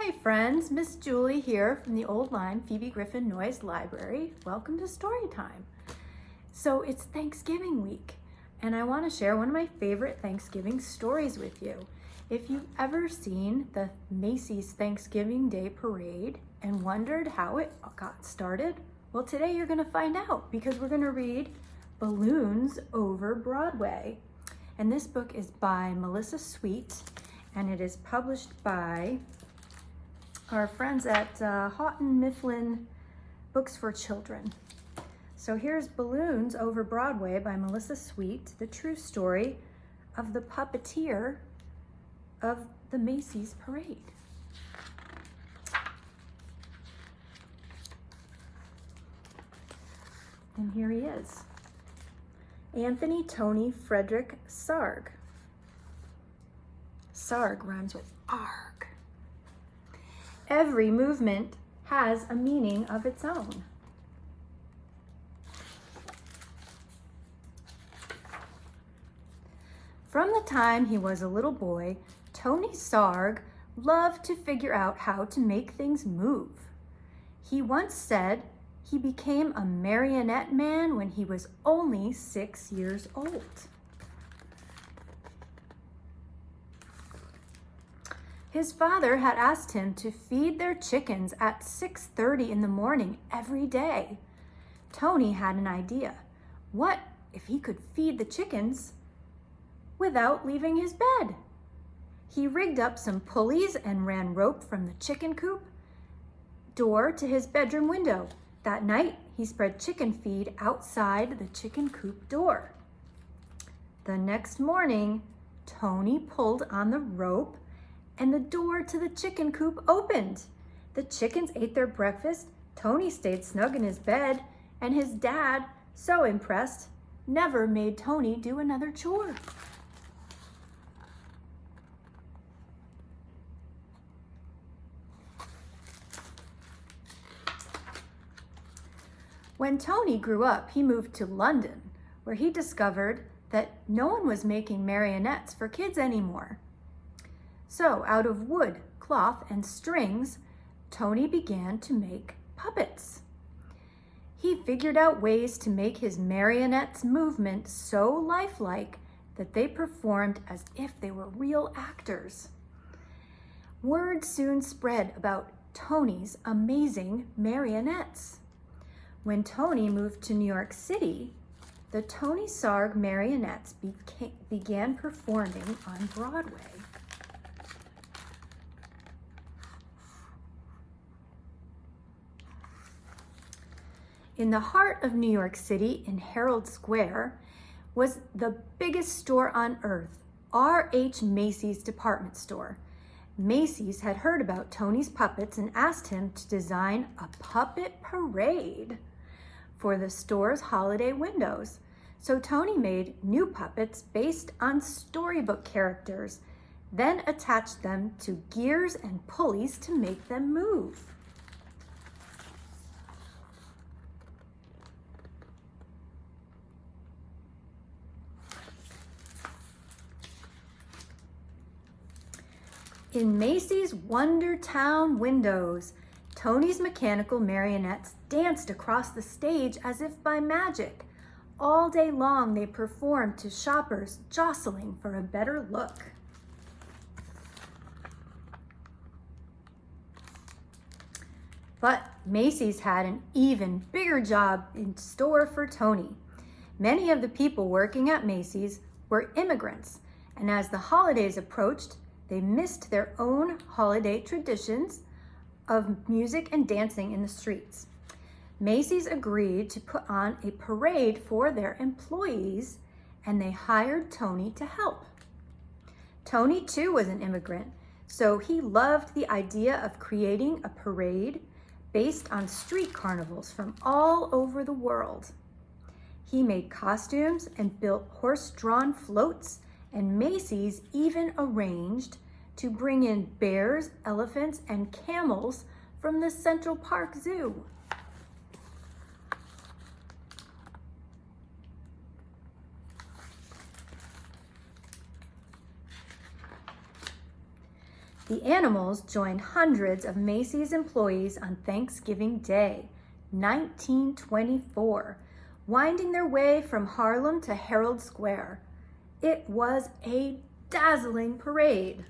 Hi friends, Miss Julie here from the Old Lyme Phoebe Griffin Noyes Library. Welcome to story time. So it's Thanksgiving week and I want to share one of my favorite Thanksgiving stories with you. If you've ever seen the Macy's Thanksgiving Day Parade and wondered how it got started, well today you're going to find out because we're going to read Balloons Over Broadway. And this book is by Melissa Sweet and it is published by our friends at Houghton Mifflin Books for Children. So here's Balloons Over Broadway by Melissa Sweet, the true story of the puppeteer of the Macy's parade. And here he is. Anthony Tony Frederick Sarg. Sarg rhymes with arg. Every movement has a meaning of its own. From the time he was a little boy, Tony Sarg loved to figure out how to make things move. He once said he became a marionette man when he was only 6 years old. His father had asked him to feed their chickens at 6:30 in the morning every day. Tony had an idea. What if he could feed the chickens without leaving his bed? He rigged up some pulleys and ran rope from the chicken coop door to his bedroom window. That night, he spread chicken feed outside the chicken coop door. The next morning, Tony pulled on the rope and the door to the chicken coop opened. The chickens ate their breakfast, Tony stayed snug in his bed, and his dad, so impressed, never made Tony do another chore. When Tony grew up, he moved to London, where he discovered that no one was making marionettes for kids anymore. So out of wood, cloth, and strings, Tony began to make puppets. He figured out ways to make his marionettes' movement so lifelike that they performed as if they were real actors. Word soon spread about Tony's amazing marionettes. When Tony moved to New York City, the Tony Sarg marionettes began performing on Broadway. In the heart of New York City, in Herald Square, was the biggest store on earth, R.H. Macy's department store. Macy's had heard about Tony's puppets and asked him to design a puppet parade for the store's holiday windows. So Tony made new puppets based on storybook characters, then attached them to gears and pulleys to make them move. In Macy's Wonder Town windows, Tony's mechanical marionettes danced across the stage as if by magic. All day long, they performed to shoppers jostling for a better look. But Macy's had an even bigger job in store for Tony. Many of the people working at Macy's were immigrants, and as the holidays approached, they missed their own holiday traditions of music and dancing in the streets. Macy's agreed to put on a parade for their employees, and they hired Tony to help. Tony too was an immigrant, so he loved the idea of creating a parade based on street carnivals from all over the world. He made costumes and built horse-drawn floats, and Macy's even arranged to bring in bears, elephants, and camels from the Central Park Zoo. The animals joined hundreds of Macy's employees on Thanksgiving Day, 1924, winding their way from Harlem to Herald Square. It was a dazzling parade.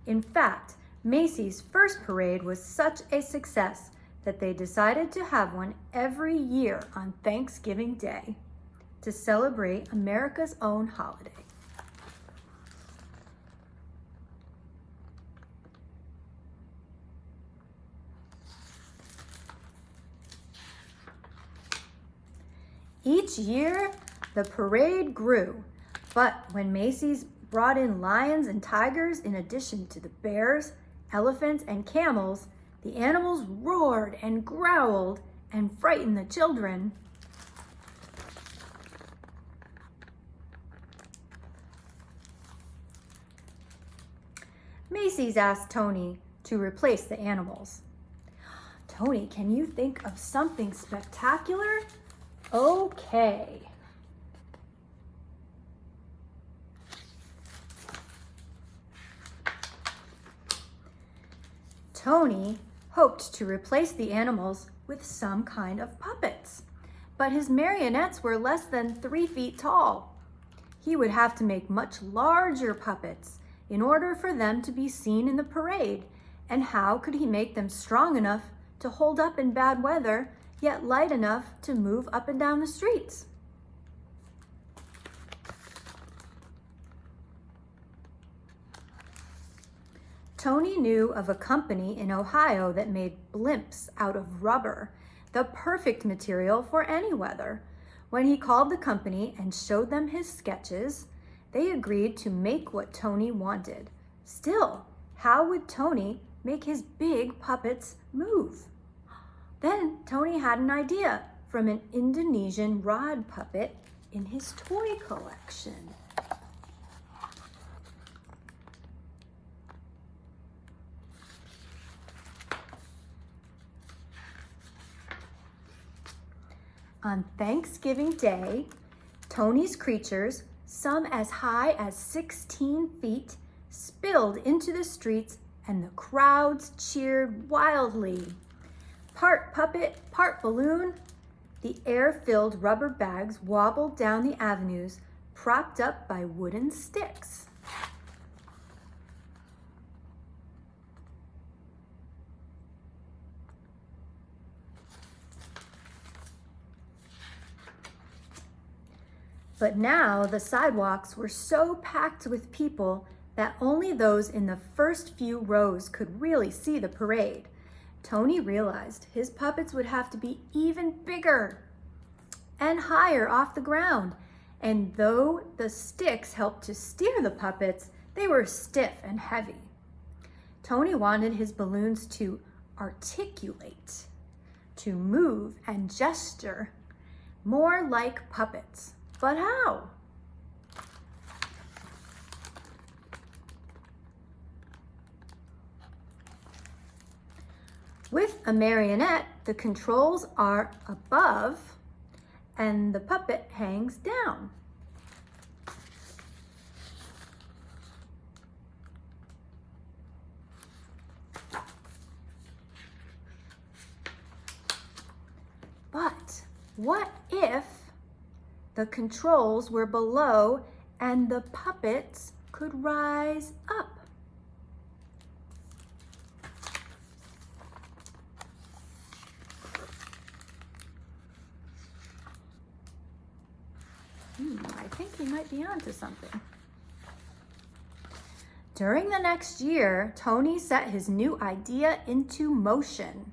In fact, Macy's first parade was such a success that they decided to have one every year on Thanksgiving Day to celebrate America's own holiday. Each year, the parade grew, but when Macy's brought in lions and tigers in addition to the bears, elephants, and camels, the animals roared and growled and frightened the children. Macy's asked Tony to replace the animals. Tony, can you think of something spectacular? Okay. Tony hoped to replace the animals with some kind of puppets, but his marionettes were less than 3 feet tall. He would have to make much larger puppets in order for them to be seen in the parade, and how could he make them strong enough to hold up in bad weather, yet light enough to move up and down the streets? Tony knew of a company in Ohio that made blimps out of rubber, the perfect material for any weather. When he called the company and showed them his sketches, they agreed to make what Tony wanted. Still, how would Tony make his big puppets move? Then Tony had an idea from an Indonesian rod puppet in his toy collection. On Thanksgiving Day, Tony's creatures, some as high as 16 feet, spilled into the streets and the crowds cheered wildly. Part puppet, part balloon, the air-filled rubber bags wobbled down the avenues, propped up by wooden sticks. But now the sidewalks were so packed with people that only those in the first few rows could really see the parade. Tony realized his puppets would have to be even bigger and higher off the ground. And though the sticks helped to steer the puppets, they were stiff and heavy. Tony wanted his balloons to articulate, to move and gesture more like puppets. But how? With a marionette, the controls are above and the puppet hangs down. But what if the controls were below and the puppets could rise up? I think he might be onto something. During the next year, Tony set his new idea into motion.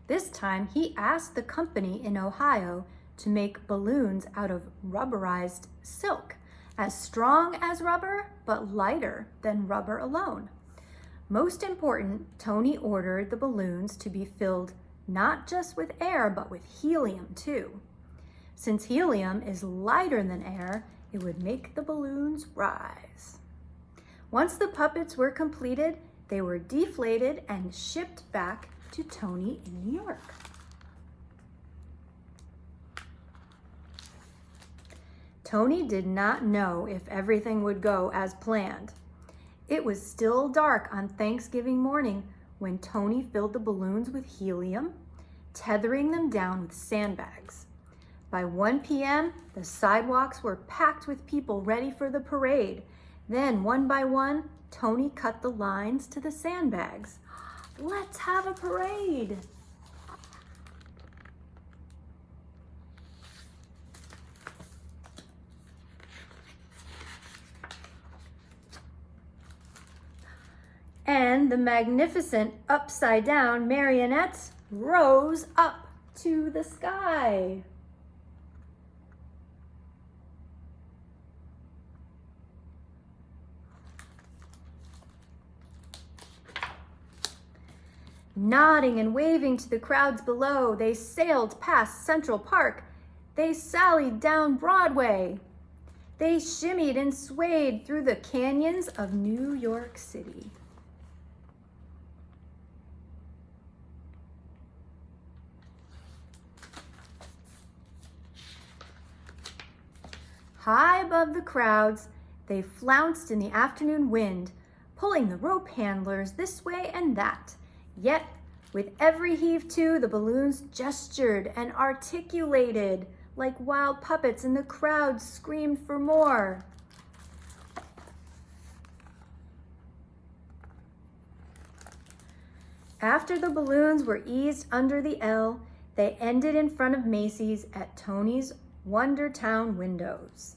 This time, he asked the company in Ohio to make balloons out of rubberized silk, as strong as rubber, but lighter than rubber alone. Most important, Tony ordered the balloons to be filled not just with air, but with helium too. Since helium is lighter than air, it would make the balloons rise. Once the puppets were completed, they were deflated and shipped back to Tony in New York. Tony did not know if everything would go as planned. It was still dark on Thanksgiving morning when Tony filled the balloons with helium, tethering them down with sandbags. By 1 p.m., the sidewalks were packed with people ready for the parade. Then, one by one, Tony cut the lines to the sandbags. Let's have a parade! And the magnificent upside-down marionettes rose up to the sky. Nodding and waving to the crowds below, they sailed past Central Park. They sallied down Broadway. They shimmied and swayed through the canyons of New York City. High above the crowds, they flounced in the afternoon wind, pulling the rope handlers this way and that. Yet, with every heave-to, the balloons gestured and articulated like wild puppets, and the crowd screamed for more. After the balloons were eased under the L, they ended in front of Macy's at Tony's Wondertown windows.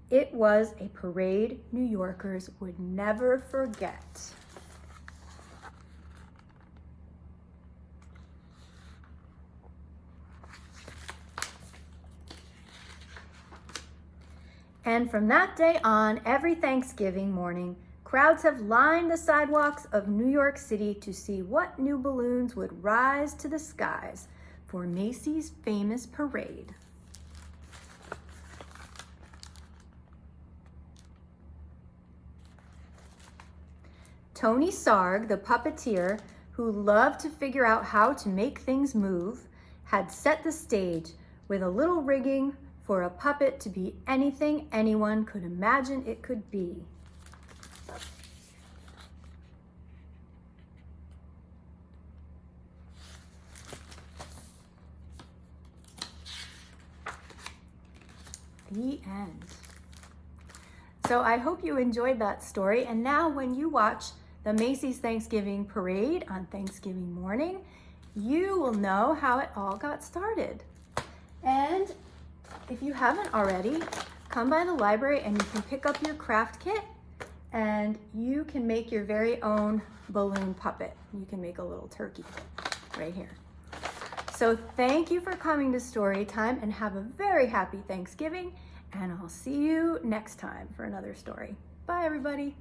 It was a parade New Yorkers would never forget. And from that day on, every Thanksgiving morning, crowds have lined the sidewalks of New York City to see what new balloons would rise to the skies for Macy's famous parade. Tony Sarg, the puppeteer, who loved to figure out how to make things move, had set the stage with a little rigging for a puppet to be anything anyone could imagine it could be. The end. So I hope you enjoyed that story. And now when you watch the Macy's Thanksgiving Parade on Thanksgiving morning, you will know how it all got started. And if you haven't already, come by the library and you can pick up your craft kit and you can make your very own balloon puppet. You can make a little turkey right here. So thank you for coming to Story Time and have a very happy Thanksgiving, and I'll see you next time for another story. Bye everybody.